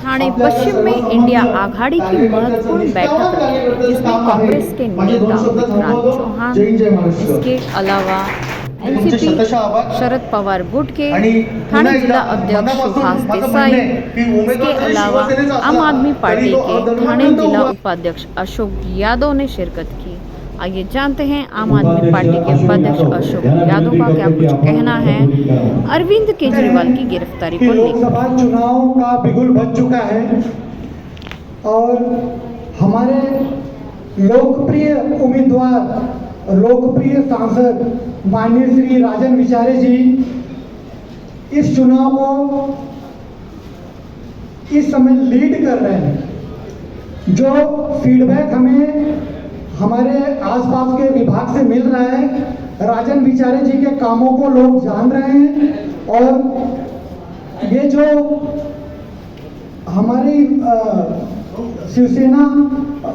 ठाणे पश्चिम में इंडिया आघाड़ी की महत्वपूर्ण बैठक रखी गई, जिसमें कांग्रेस के नेता पृथ्वीराज चौहान, इसके अलावा एनसीपी शरद पवार गुट के ठाणे जिला अध्यक्ष सुहास देसाई, इसके अलावा आम आदमी पार्टी के ठाणे जिला उपाध्यक्ष अशोक यादव ने शिरकत की। आइए जानते हैं आम आदमी पार्टी के उपाध्यक्ष अशोक यादव का क्या कुछ कहना है अरविंद केजरीवाल की गिरफ्तारी को लेकर। लोकसभा चुनाव का बिगुल बज चुका है और हमारे लोकप्रिय उम्मीदवार, लोकप्रिय सांसद माननीय श्री राजन विचारे जी इस चुनाव को इस समय लीड कर रहे हैं। जो फीडबैक हमें हमारे आसपास के विभाग से मिल रहा है, राजन विचारे जी के कामों को लोग जान रहे हैं और ये जो हमारी शिवसेना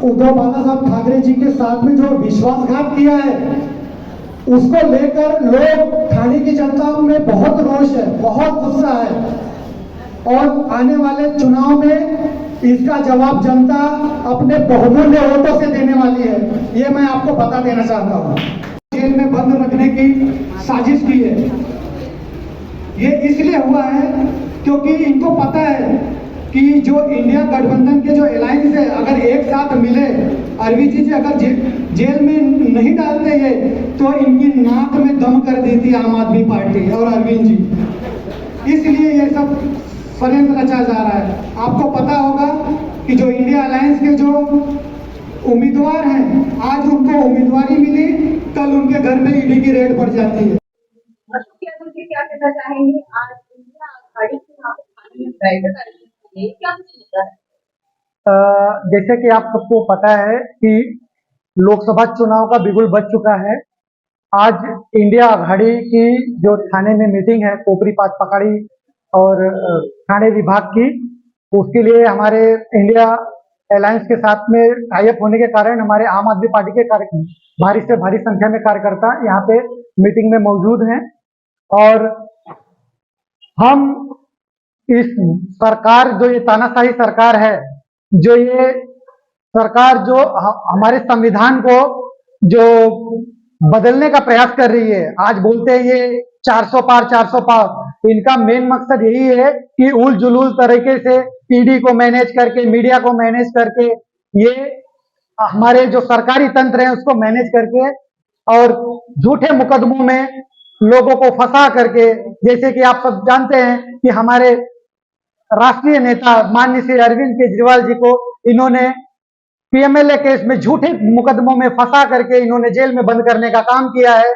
उद्धव बाला साहब ठाकरे जी के साथ में जो विश्वासघात किया है उसको लेकर लोग, ठाणे की जनता में बहुत रोष है, बहुत गुस्सा है और आने वाले चुनाव में इसका जवाब जनता अपने बहुमूल्य वोटों से देने वाली है, ये मैं आपको बता देना चाहता हूँ। जेल में बंद रखने की साजिश की है। ये इसलिए हुआ है क्योंकि इनको पता है कि जो इंडिया गठबंधन के जो अलायंस है, अगर एक साथ मिले, अरविंद जी अगर जेल में नहीं डालते ये तो इनकी नाक में दम कर देती आम आदमी पार्टी और अरविंद जी। इसलिए ये सब षड्यंत्र रचा जा रहा है। आपको पता होगा कि जो इंडिया अलायंस के जो उम्मीदवार हैं, आज उनको उम्मीदवारी मिली, कल उनके घर में ईडी की रेड पड़ जाती है। अशोक यादव जी क्या कहना चाहेंगे? आज इंडिया आघाड़ी के यहाँ पे बैठक कर रही है, क्या कुछ होता है? जैसे कि आप सबको पता है कि लोकसभा चुनाव का बिगुल बज चुका है। आज इंडिया आघाड़ी की जो ठाणे में मीटिंग है, कोपरी पाच पकाड़ी और ठाणे विभाग की, उसके लिए हमारे इंडिया अलायंस के साथ में टाई अप होने के कारण हमारे आम आदमी पार्टी के भारी से भारी संख्या में कार्यकर्ता यहाँ पे मीटिंग में मौजूद हैं और हम इस सरकार, जो ये तानाशाही सरकार है, जो ये सरकार जो हमारे संविधान को जो बदलने का प्रयास कर रही है, आज बोलते हैं ये 400 पार 400 पार, इनका मेन मकसद यही है कि उल जुलूल तरीके से ईडी को मैनेज करके, मीडिया को मैनेज करके, ये हमारे जो सरकारी तंत्र है उसको मैनेज करके और झूठे मुकदमों में लोगों को फंसा करके, जैसे कि आप सब जानते हैं कि हमारे राष्ट्रीय नेता माननीय श्री अरविंद केजरीवाल जी को इन्होंने पीएमएलए केस में झूठे मुकदमों में फंसा करके इन्होंने जेल में बंद करने का काम किया है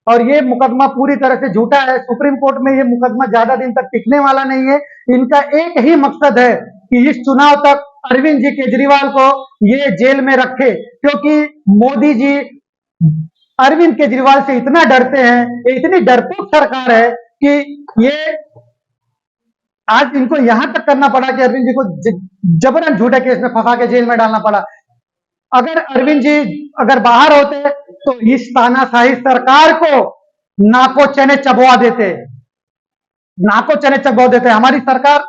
और ये मुकदमा पूरी तरह से झूठा है। सुप्रीम कोर्ट में ये मुकदमा ज्यादा दिन तक टिकने वाला नहीं है। इनका एक ही मकसद है कि इस चुनाव तक अरविंद जी केजरीवाल को ये जेल में रखे, क्योंकि मोदी जी अरविंद केजरीवाल से इतना डरते हैं, इतनी डरपोक सरकार है कि ये आज इनको यहां तक करना पड़ा कि अरविंद जी को जबरन झूठे केस में फंसा के जेल में डालना पड़ा। अगर अरविंद जी अगर बाहर होते तो इस तानाशाही सरकार को नाको चने चबवा देते, नाको चने चबवा देते। हमारी सरकार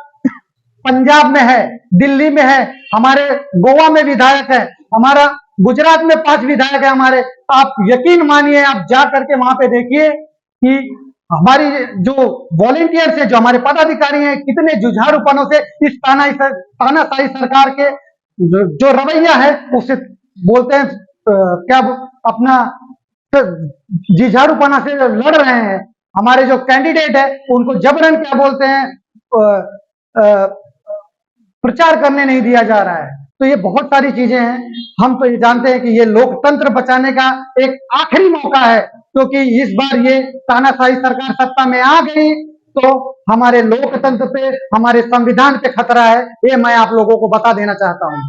पंजाब में है, दिल्ली में है, हमारे गोवा में विधायक है, हमारा गुजरात में 5 विधायक है हमारे। आप यकीन मानिए, आप जा करके वहां पे देखिए कि हमारी जो वॉलेंटियर्स है, जो हमारे पदाधिकारी हैं, कितने जुझारूपनों से इस तानाशाही सरकार के जो रवैया है उसे बोलते हैं क्या अपना जुझारूपना से लड़ रहे हैं। हमारे जो कैंडिडेट है उनको जबरन क्या बोलते हैं प्रचार करने नहीं दिया जा रहा है। तो ये बहुत सारी चीजें हैं। हम तो ये जानते हैं कि ये लोकतंत्र बचाने का एक आखिरी मौका है, क्योंकि इस बार ये तानाशाही सरकार सत्ता में आ गई तो हमारे लोकतंत्र पे, हमारे संविधान पे खतरा है। ये मैं आप लोगों को बता देना चाहता हूँ।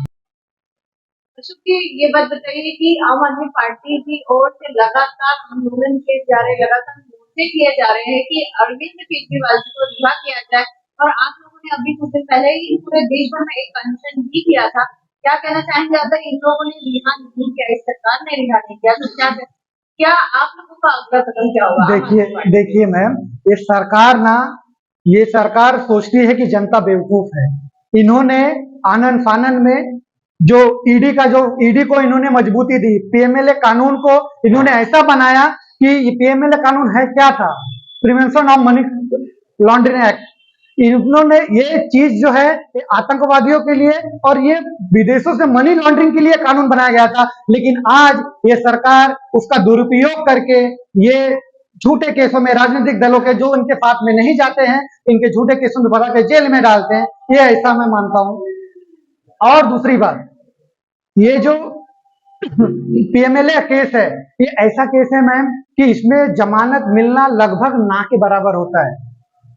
अशोक जी, ये बात बताइए कि आम आदमी पार्टी की ओर से लगातार आंदोलन किए जा रहे, लगातार मोर्चे किए जा रहे हैं कि अरविंद केजरीवाल जी को रिहा किया जाए, और आप लोगों ने अभी कुछ दिन पहले ही पूरे देश भर में एक अनशन भी किया था। क्या कहना चाहेंगे? अगर इन लोगों ने रिहा नहीं किया, इस सरकार ने रिहा नहीं किया, तो क्या आप लोगों का अगला कदम क्या होगा? देखिए मैम, ये सरकार सोचती है कि जनता बेवकूफ है। इन्होंने आनन फानन में जो ईडी को इन्होंने मजबूती दी, पीएमएलए कानून को इन्होंने ऐसा बनाया कि ये पीएमएलए कानून है क्या था, prevention of money laundering act. इन्होंने ये चीज जो है ये आतंकवादियों के लिए और ये विदेशों से मनी लॉन्ड्रिंग के लिए कानून बनाया गया था, लेकिन आज ये सरकार उसका दुरुपयोग करके ये झूठे केसों में राजनीतिक दलों के जो इनके साथ में नहीं जाते हैं, इनके झूठे केसों में भरा के जेल में डालते हैं। ये ऐसा मैं मानता हूं। और दूसरी बात, ये जो पीएमएलए केस है, ये ऐसा केस है मैम कि इसमें जमानत मिलना लगभग ना के बराबर होता है,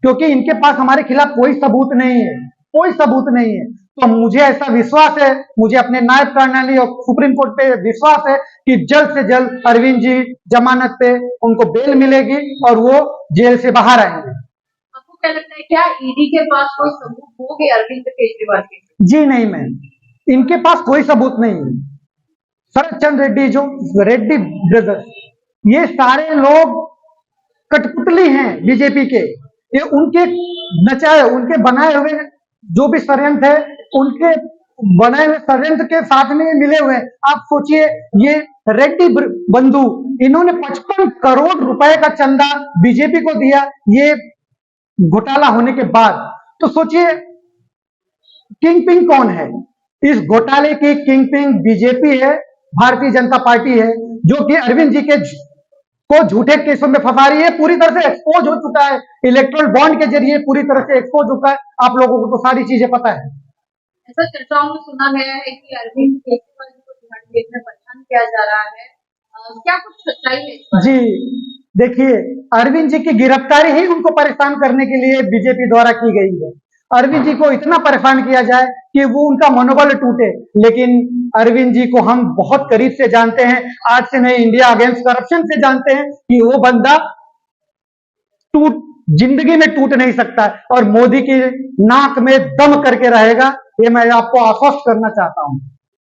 क्योंकि इनके पास हमारे खिलाफ कोई सबूत नहीं है, कोई सबूत नहीं है। तो मुझे ऐसा विश्वास है, मुझे अपने नायब प्रणाली और सुप्रीम कोर्ट पे विश्वास है कि जल्द से जल्द अरविंद जी जमानत पे उनको बेल मिलेगी और वो जेल से बाहर आएंगे। आपको क्या लगता है, क्या ईडी के पास कोई सबूत होंगे अरविंद केजरीवाल के? जी नहीं मैम, इनके पास कोई सबूत नहीं है। शरद चंद्र रेड्डी, जो रेड्डी ब्रदर्स, ये सारे लोग कठपुतली हैं बीजेपी के। ये उनके नचाए, उनके बनाए हुए जो भी षड्यंत्र है, उनके बनाए हुए षड्यंत्र के साथ में मिले हुए हैं। आप सोचिए, ये रेड्डी बंधु, इन्होंने 55 करोड़ रुपए का चंदा बीजेपी को दिया ये घोटाला होने के बाद। तो सोचिए किंग पिंग कौन है? इस घोटाले की किंग पिंग बीजेपी है, भारतीय जनता पार्टी है, जो कि अरविंद जी के को झूठे केसों में फंसा रही है। पूरी तरह से एक्सपोज हो चुका है, इलेक्ट्रल बॉन्ड के जरिए पूरी तरह से एक्सपोज हो चुका है। आप लोगों को तो सारी चीजें पता है। ऐसा चर्चाओं में सुना गया है कि अरविंद केजरीवाल जी को तिहाड़ जेल में परेशान किया जा रहा है, क्या कुछ सच्चाई है इस पर? जी देखिए, अरविंद जी की गिरफ्तारी ही उनको परेशान करने के लिए बीजेपी द्वारा की गई है। अरविंद जी को इतना परेशान किया जाए कि वो उनका मनोबल टूटे। लेकिन अरविंद जी को हम बहुत करीब से जानते हैं, आज से नहीं, इंडिया अगेंस्ट करप्शन से जानते हैं कि वो बंदा जिंदगी में टूट नहीं सकता और मोदी की नाक में दम करके रहेगा। ये मैं आपको आश्वस्त करना चाहता हूं।